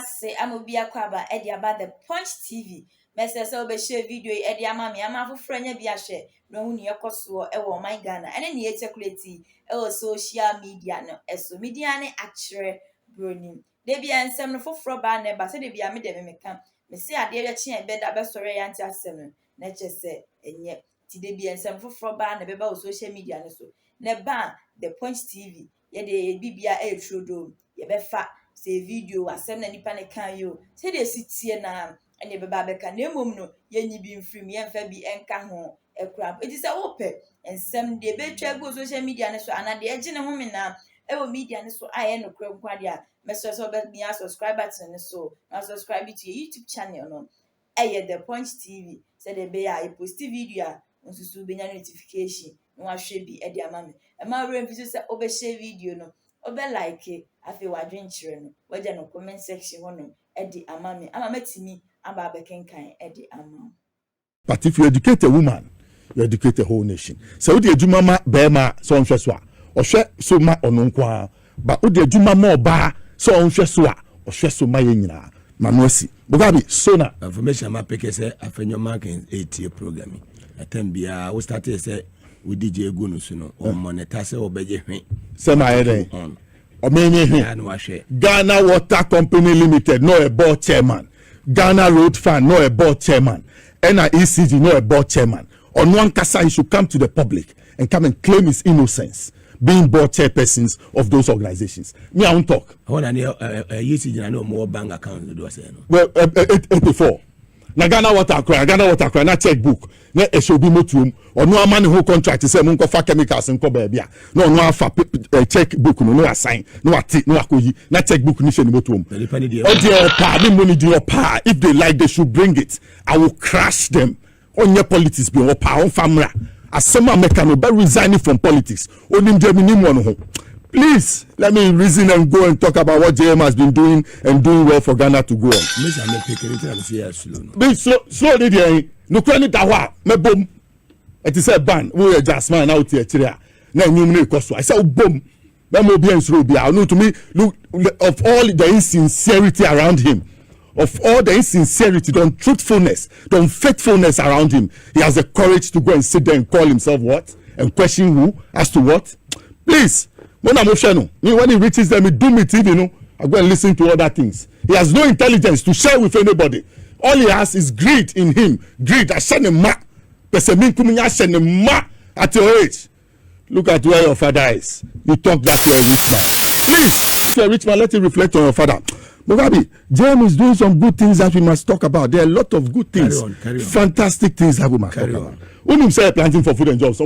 say amobi akwaba e dey about the Punch TV. Message say we share video e dey ama me ama for franya bi ahwe no hu ne yekoso e wo man Ghana ene ne Cheque e wo social media no eso media ne akere broni de bia nsem no foforo ba na ba se de bia me de me ka me se ade ya chi e be da be sore ya nti asem no na che se enye ti de bia nsem foforo ba na be ba social media no so ne ba the Punch TV ye de bibia e trodo ye be fa se video asem na nipa ne kan yo se de sitie na ene be ba be ka na emom no ye nyi bi mfrim ye mfa bi enka ho ekura it is a ope ensem de be twa go social media ne so ana de ege ne ho me na e wo media ne so aye no kura kwa de a meso so be me subscribe button ne so na subscribe to your YouTube channel no eye the Punch TV se de be ya post video a onsusu be nya notification no ahwe bi e de ama me e ma re mfi so obe share video no obe like afi wadwen kire no waje no comment section hono e de ama me ama matimi aba be kenkan e de ama. But if you educate a woman, you educate a whole nation. So the Jumama Bema so on Sheswa, or so ma onunkwa, but the Jumama ba so on Sheswa, or Shesu Mayina, Manusi. Bogabi, Sona. Information ma peke se Afenyo Markins 8-year programming. Atembia, we started say we DJ Gunusuno, or monetase or beje. Sema ere. Or many Ghana Water Company Limited, no a board chairman. Ghana Road Fund, no a board chairman. NIECG, no a board chairman. On nkansah, he should come to the public and come and claim his innocence, being board chairpersons of those organizations. Me, I won't talk. Hold on, ECG, I know more bank accounts to do so. Well, 84. Na Ghana Water cry, na checkbook. Na eshobi motum. Or no man who contract say mun ko fa chemicals nko baabia. No afa checkbook no assign. No ati no akoyi. Na checkbook ni sheni motum. If they like, they should bring it. I will crush them. On your politics be on famra. Asema mekano be resigning from politics. Onim Germany mo. Please, let me reason and go and talk about what JM has been doing and doing well for Ghana to go on. Be slow, lady. No credit that me boom. It is a ban. We are just man out here. Now you I said boom. That will be answered. To me, look of all the insincerity around him, of all the insincerity, the untruthfulness, the unfaithfulness around him, he has the courage to go and sit there and call himself what and question who as to what. Please. When he reaches them, he do me TV, I go and listen to other things. He has no intelligence to share with anybody. All he has is greed in him. Greed. At your age. Look at where your father is. You talk that you're a rich man. Please, if you're a rich man, let it reflect on your father. Mugabe, James is doing some good things that we must talk about. There are a lot of good things. Carry on. Fantastic things that we must talk about. When say planting for food and jobs,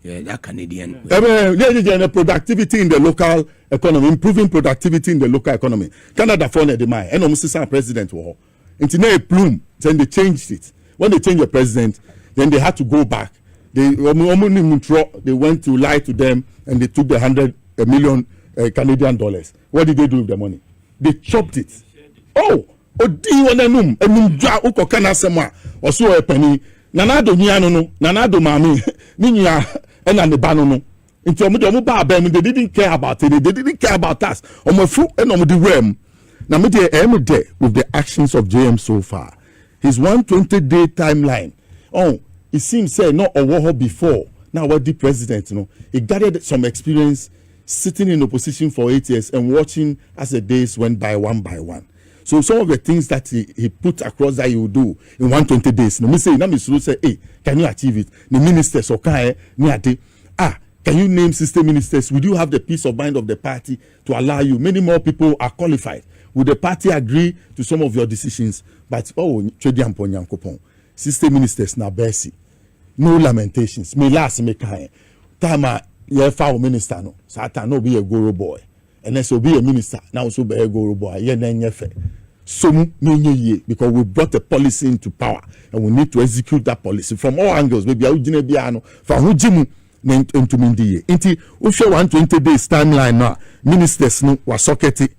yeah, that Canadian. Productivity in the local economy, improving productivity in the local economy. Canada found the mind. And almost some president war. Into a plume. Then they changed it. When they changed the president, then they had to go back. They went to lie to them and they took the 100 million Canadian dollars. What did they do with the money? They chopped it. Oh, do you want to know? And you can say, also a penny. Nanado niano, nanado mami, ninya. And the banono. Into they didn't care about it. They didn't care about us. On my foot and on the realm. Now, me there with the actions of JM so far. His 120-day timeline. Oh, it seems say not a war before. Now, what the president, he gathered some experience sitting in opposition for 8 years and watching as the days went by one by one. So some of the things that he put across that he will do in 120 days. No, me say, hey, can you achieve it? The ministers okay, can you name system ministers? Would you have the peace of mind of the party to allow you? Many more people are qualified. Would the party agree to some of your decisions? But system ministers na besi. No lamentations. Me last me kind. Tama ye foul minister no. Satan no be a guru boy. And then so be a minister. Now so be a guru boy. Ye na nyefe. So because we brought a policy into power and we need to execute that policy from all angles. Maybe from Hujimu into Mindiye. Inti Usha 120 days timeline now. Ministers no was sockety.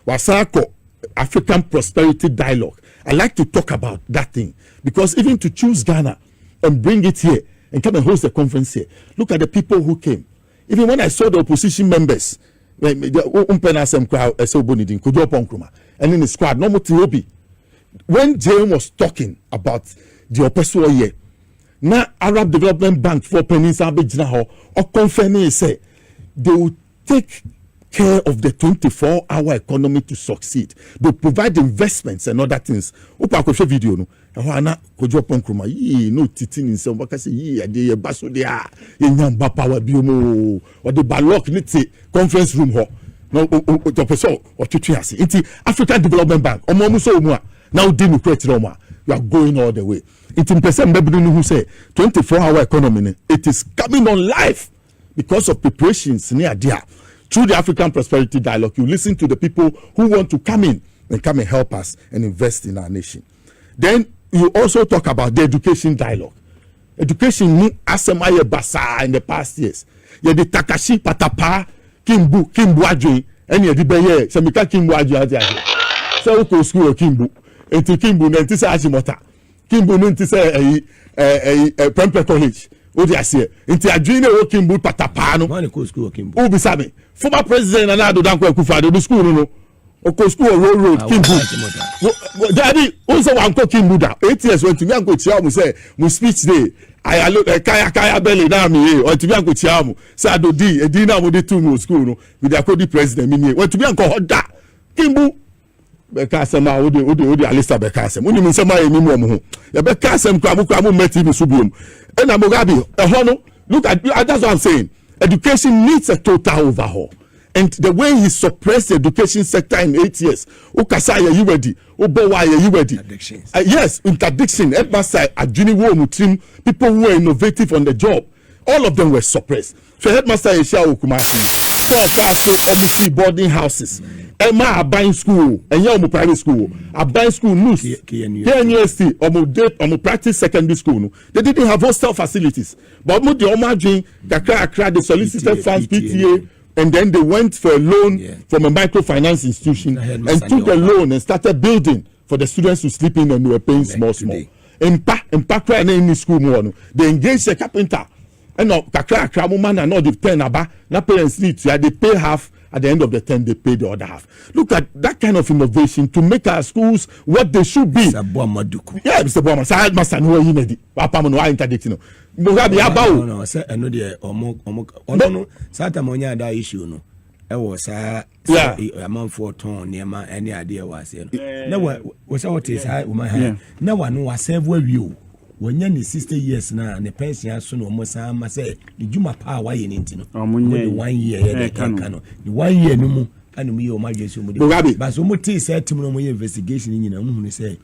Wasako African Prosperity Dialogue. I like to talk about that thing because even to choose Ghana and bring it here and come and host a conference here. Look at the people who came. Even when I saw the opposition members, umpena sem crowd so bonidin kojo ponkruma and in the squad no mutiobi when JM was talking about the opeso year na Arab Development Bank for Peninsula Bejina ho or confirming say they will take care of the 24-hour economy to succeed. They provide investments and other things. Opa ko video no. Ana kojo ponkruma yi no titin in some because yi ade ye baso de a nyamba power biomo or the balok ni te conference room ho. No to person or tutu ase. Inti African Development Bank omo mu so mu a now dey no create no ma. You are going all the way. Inti person bebu no who say 24-hour economy it is coming on life because of preparations near there. Through the African Prosperity Dialogue, you listen to the people who want to come in and help us and invest in our nation. Then you also talk about the education dialogue. Education ni asemaye basa in the past years. Ye the Takashi Patapa Kimbu Adwe any edibeye semika Kimbu Adwe ade ade. So ko school Kimbu. Enti Kimbu na enti say Ajimota. Kimbu no enti say Prempeh College. Odi ase. Enti Adwe na wo Kimbu Patapa no. Man ko school Kimbu. Obi sabe. Former president Nana Addo Dankwa Akufo-Addo the school no. Oko school road Kimbu. Daddy, also one ko Kimbu da. 8 years when to me anko chia mu say mu speech day. I look kaya belly na me or to me anko chia mu. Say Addo di edi na mu dey to mu school no. With the Akodi president me when to me anko hoda. Kimbu. Beka asema odi Alista beka asema. Uni nsema e mi mu ho. Ya beka asem kwa mu meti mi so biom. E na Mugabe e ho no. Look at that's what I'm saying. Education needs a total overhaul. And the way he suppressed the education sector in 8 years, Ukasaya you ready, Ubawaya you ready. Yes, interdiction, headmaster, people who were innovative on the job, all of them were suppressed. So headmaster Isha Okumasi, obviously boarding houses. Emma are buying school, and you private school, are buying school news. KNUST, or practice secondary school. They didn't have hostel facilities. But the OMG, Kakra, the solicited funds, PTA. And then they went for a loan from a microfinance institution and took a loan and started building for the students to sleep in, and they were paying small. In Pakra and in school, they engaged a carpenter. And now, Kakra, woman, and all the 10 about, na parents need to, they pay half. At the end of the term, they pay the other half. Look at that kind of innovation to make our schools what they should be. Yeah, Mr. Boama. So I must know you need. Papa, no, I interdict no. Mugabe about. No. Say I know the no. Sata monya that issue no. I was a man for ton near my any idea was here. No, was what is I woman have. No one was several you. When you're 60 years now, and the pension soon almost say, did you my power? Why you need to know? 1 year, the 1 year no more. And me or my Jesus, but so much said to me investigation in your say,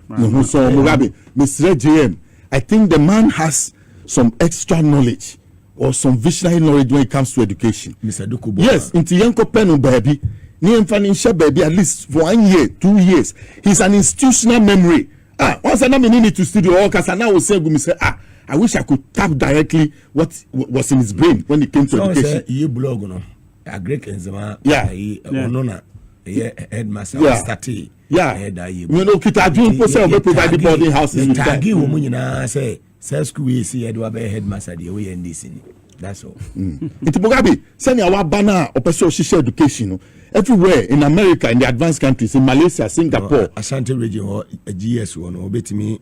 Mugabe, Mr. JM, I think the man has some extra knowledge or some visionary knowledge when it comes to education. Mr. Dukubo. Yes, into Yanko Peno baby, near financial baby, at least for 1 year, 2 years. He's an institutional memory. Once I need to studio all cause now will say I wish I could tap directly what was in his brain when it came to education. You blog no. A Greek enzema onona headmaster stati. Yeah. You know kita dream person we provide the boarding houses with that. Tagi wo nyina say school we see Edwa be headmaster the way NDC. That's all. It Mugabe send our banner operation social education everywhere in America, in the advanced countries, in Malaysia, Singapore. Ashanti region or a GS one or betimi.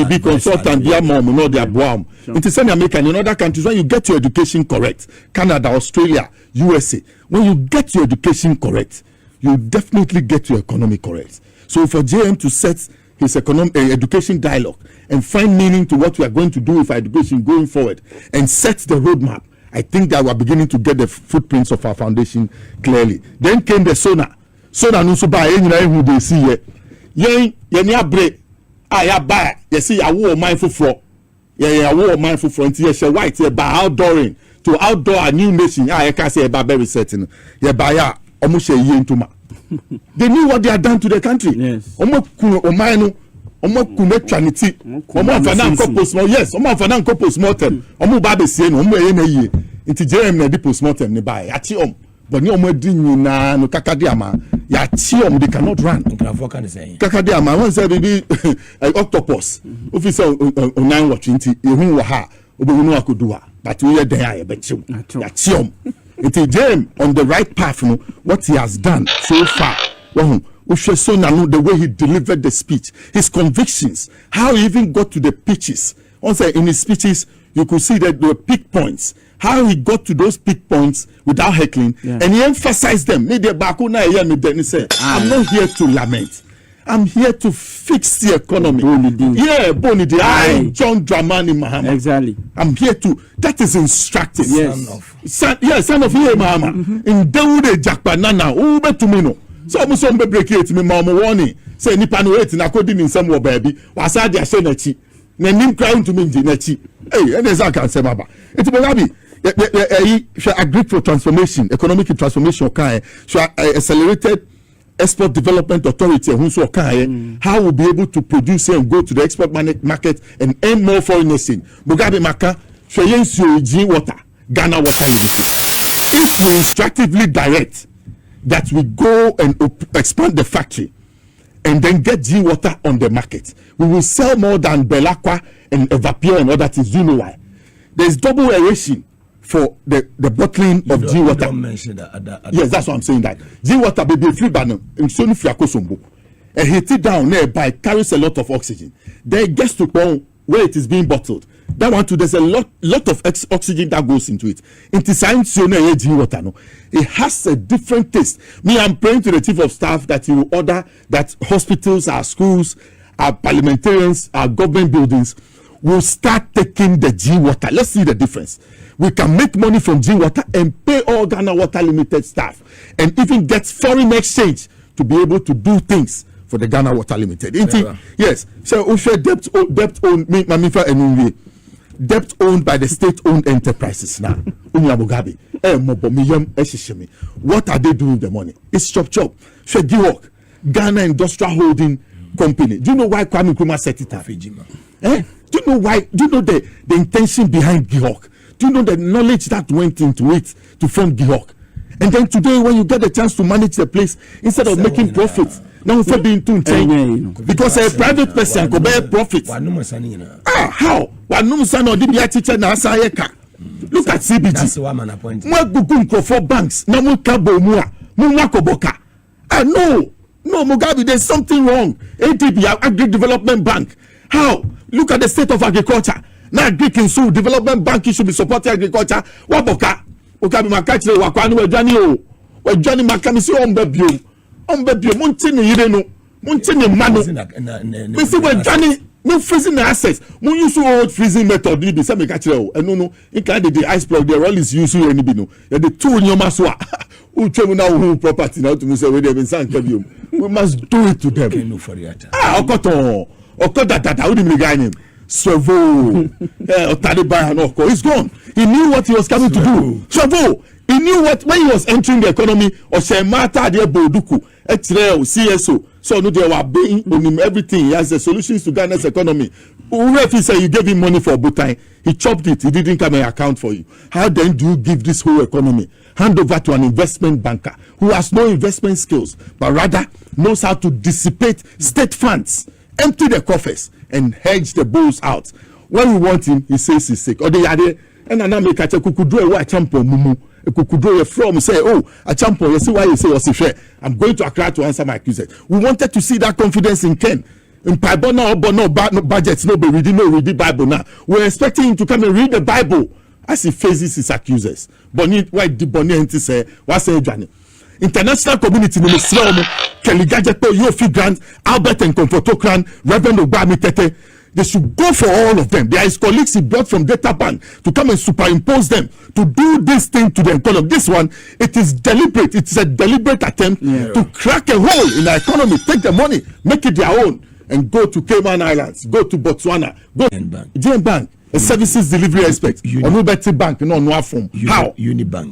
Be consultant, their mom, no their bomb. It is in America and in other countries when you get your education correct, Canada, Australia, USA, when you get your education correct, you definitely get your economy correct. So for JM to set his education dialogue and find meaning to what we are going to do with our education going forward and set the roadmap, I think that we are beginning to get the footprints of our foundation clearly. Then came the Sona. Sona no so ba who they see here. Yen ni abre ya ba you see ya wo mindful for. Ya wo mindful for until you white ya ba outdooring to outdoor a new nation. You can say ba very certain. Ya ba ya almost a year into ma. They knew what they had done to the country. Yes. Omo kunetwaniti omo fanan post mortem yes omo fanan post mortem omo ba be sie no omo eye na yie nti JM na di post mortem ni ba ya chi but ni omo adi nyina no kakade ama ya chi they cannot run kakade ama won say bibi octopus officer onan watch nti ehun wa ha obo nu akoduwa but we dey ya be chi ya chi James on the right path, what he has done so far. So now the way he delivered the speech, his convictions, how he even got to the pitches. Also in his speeches, you could see that there were peak points. How he got to those peak points without heckling, and he emphasized them. He said, I'm not here to lament. I'm here to fix the economy. Bonidi. I John Dramani Mahama. Exactly. I'm here to. That is instructive. Yes. Son of Mahama. In Dewude Jakbanana. Ube to me no. So I'm so break it. Me mama warning. Say ni panu wait na kodi ni nsem wo baby. Wasa dia she na chi. Na nim crown to me na chi. Hey, and I can say baba. It be gabi. Agri for transformation, economic transformation. Accelerated Export Development Authority, how we'll be able to produce and go to the export market and earn more foreign exchange. Mugabe Maka, G water, Ghana water. If we instructively direct that we go and expand the factory and then get G water on the market, we will sell more than Belacqua and Evapure and other things. Do you know why? There's double aeration for the bottling of G water. Yes, that's what I'm saying. That G water baby free banner in Sony Fiakosombo. And heat it down nearby carries a lot of oxygen. Then it gets to where it is being bottled. That one too, there's a lot of oxygen that goes into it. Into science, G water, no, it has a different taste. Me, I'm praying to the chief of staff that he will order that hospitals, our schools, our parliamentarians, our government buildings will start taking the G water. Let's see the difference. We can make money from G water and pay all Ghana Water Limited staff, and even get foreign exchange to be able to do things for the Ghana Water Limited. Yes. So we share debt owned by the state-owned enterprises now. What are they doing with the money? It's chop. Share Gihok, Ghana Industrial Holding Company. Do you know why Kwame Nkrumah set it up? Do you know why? Do you know the intention behind Gihok? Do you know the knowledge that went into it to form Gihok? And then today, when you get the chance to manage the place, instead of making profits, now we're being too because a private person could bear profits. How? Look at CBG. That's why I'm appointed. For banks. No, Mugabe, there's something wrong. ADB, Agri Development Bank. How? Look at the state of agriculture. Now, Greek and Sul Development Bank should be supporting agriculture. Waboka, Okabi Makachre, Wakwani, where Johnny Makamisi on Babio, Montini, Montini, Manu. We see where Johnny, no freezing the assets. No use old freezing method. You be some catcher. And no, in kind of the ice block, they're always using any bino. The two in your maswa. Who travel now who property now to say where they've been saying, we must do it to them. Okoto, that I wouldn't be guiding him. Servo, he's gone. He knew what he was coming to do. Servo, he knew what when he was entering the economy. Or Shemata de Boduku, CSO. So no, they were being on him everything. He has the solutions to Ghana's economy. If he said you gave him money for Butai, he chopped it. He didn't come and account for you. How then do you give this whole economy? Hand over to an investment banker who has no investment skills, but rather knows how to dissipate state funds, empty the coffers, and hedge the bulls out. When we want him, he says he's sick. Or they are there, and I make a kukudro a champion mumu. A kukudro from say, oh, a champion. You see why you say I'm going to Accra to answer my accusers. We wanted to see that confidence in Ken. In Pibona or no budgets, no be reading Bible now. We're expecting him to come and read the Bible as he faces his accusers. Bonnie, why did Bonnie say, what's a Johnny? International community in Islam, Kelly Gadgeto, Yofi Grant, Albert and Comfortokran, Reverend Obami Tete. They should go for all of them. They are his colleagues he brought from Data Bank to come and superimpose them to do this thing to the economy. This one, it is deliberate. It is a deliberate attempt to crack a hole in the economy, take the money, make it their own, and go to Cayman Islands, go to Botswana, go to GM Bank. A services delivery aspect. Onubeti Bank, no form. How? Unibank.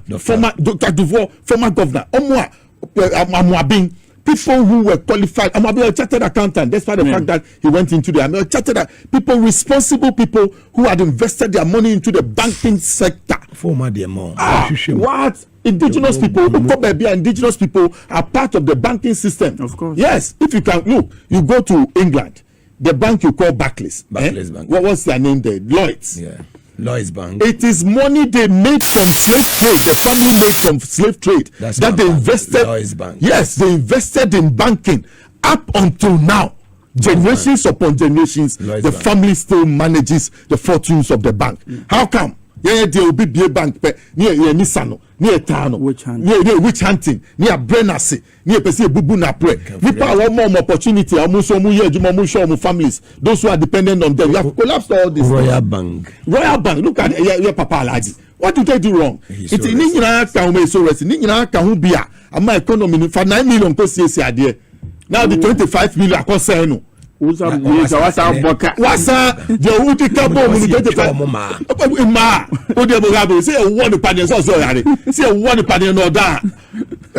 The former Dr. Duval, former governor. Amwabing. People who were qualified. Amwabing, a chartered accountant. Despite the fact that he went into the chartered people, responsible people who had invested their money into the banking sector. Former demo. What? Indigenous people, indigenous people are part of the banking system. Of course. Yes. If you can look, you go to England. The bank you call Barclays. Barclays Bank. What was their name there? Lloyds. Yeah. Lloyd's Bank. It is money they made from slave trade. The family made from slave trade. That's that they invested. Lloyd's Bank. Yes, they invested in banking up until now. Generations upon generations, Lloyd's the Bank. family still manages the fortunes of the bank. How come? Yeah, there will be a bank near Nisano, near Tano, near witch hunting, near Brenasi, near Pesi Bubu na pre. Nipa want more opportunity, almost some year, families, those who are dependent on them. You have collapsed all this. Royal Bank. Royal Bank, look at your Papa Alaji. What did they do wrong? It's in Nina Kahume so rest, Nina Kahubia, and my economy for 9 million costs idea. Now the 25 million cost no. Wasa the Uti Cabo Ma say one the panel so say one the panel no that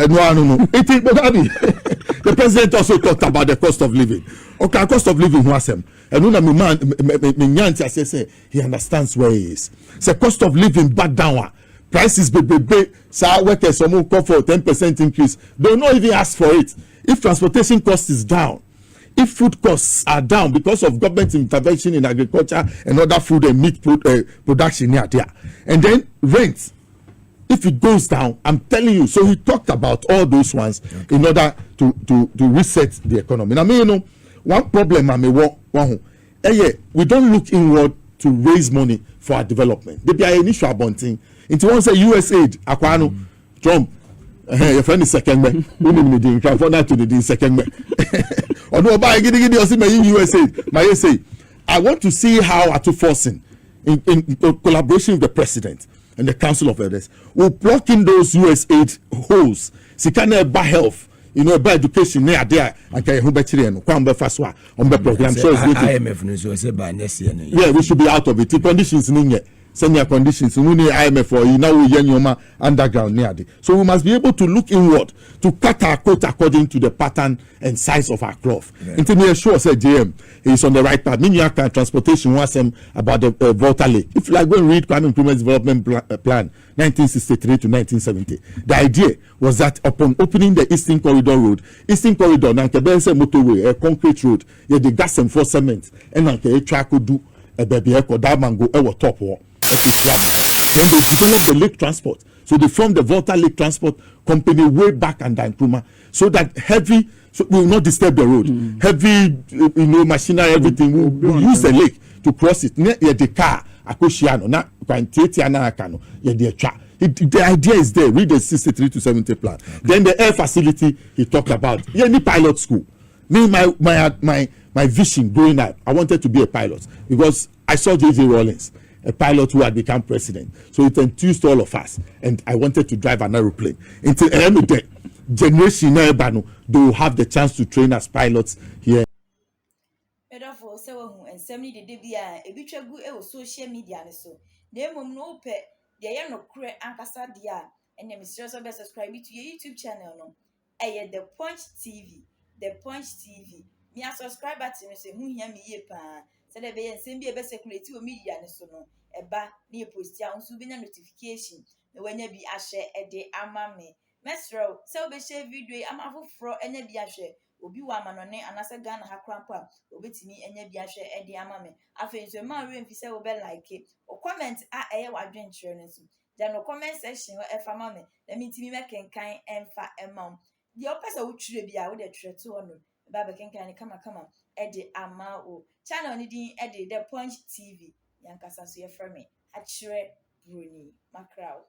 no the president also talked about the cost of living. Okay, cost of living was him and no me man me say he understands where he is. Say cost of living back down, prices be so workers some call for 10% increase, they not even ask for it. If transportation cost is down, if food costs are down because of government intervention in agriculture and other food and meat production near there, and then rent, if it goes down, I'm telling you. So he talked about all those ones in order to reset the economy. I mean, you know, one problem I may want, we don't look inward to raise money for our development. There be an initial bunting. Into one say USAID, Aquano, Trump. Your friend is second man. We need to transfer that to the second man. Or no, but I get my USA. My say, I want to see how Atu forcing in collaboration with the president and the Council of Elders will plug in those USAID holes. Sikana by health, you know, by education near there. And can you better and Kwamba Faswa on the program? So IMF news by next year. Yeah, we should be out of it. The conditions in here. Senior conditions, we need IMF or now we underground near the. So we must be able to look inward to cut our coat according to the pattern and size of our cloth. Until me sure said JM is on the right path. Meaning transportation was about the Volta Lake. If you like go and read Crime Improvement Development Plan 1963 to 1970, the idea was that upon opening the Eastern Corridor Road, now motorway, a concrete road, the gas and for cement, and a track would do a baby echo diamond go over top wall. Then they developed the lake transport. So they formed the Volta Lake Transport Company way back under Nkrumah, so that heavy will not disturb the road. Heavy, machinery, everything will use the lake to cross it. The car, Akoshiano, na Kwantetiana Kano, the idea is there. Read the 63 to 70 plan. Then the air facility he talked about. Any pilot school. Me, my vision growing up, I wanted to be a pilot because I saw J.J. Rawlings, a pilot who had become president. So it enthused all of us, and I wanted to drive an aeroplane. Until the end of the generation, they will have the chance to train as pilots here. Therefore, so and semi the debia, a bit of social media. So, they will no pet, they are no cre nkansah dia, and the mistress of subscribe to your YouTube channel. No, the Punch TV, the Punch TV. Me a subscriber to me say, who hear me ye pa. Said the bay and send me a best circulate to media and so no. A ba near post ya on subina notification. The when you be a share a day amame. Mestro, so be share video, I'm a fro and a be a share. Obi wa manone and as a gun ha crampa. Obi to me and ye be a share a day amame. Afenyo man room if you say be like it. Or comment at a adventure. Then no comment section or if a mammy. Let me to me make kind and fat and mom. The opposite would be out there to honor. Baba can come Eddie Amao channel needing Eddie the Punch TV. Nkansah so from me. Achire Bruni Macrow.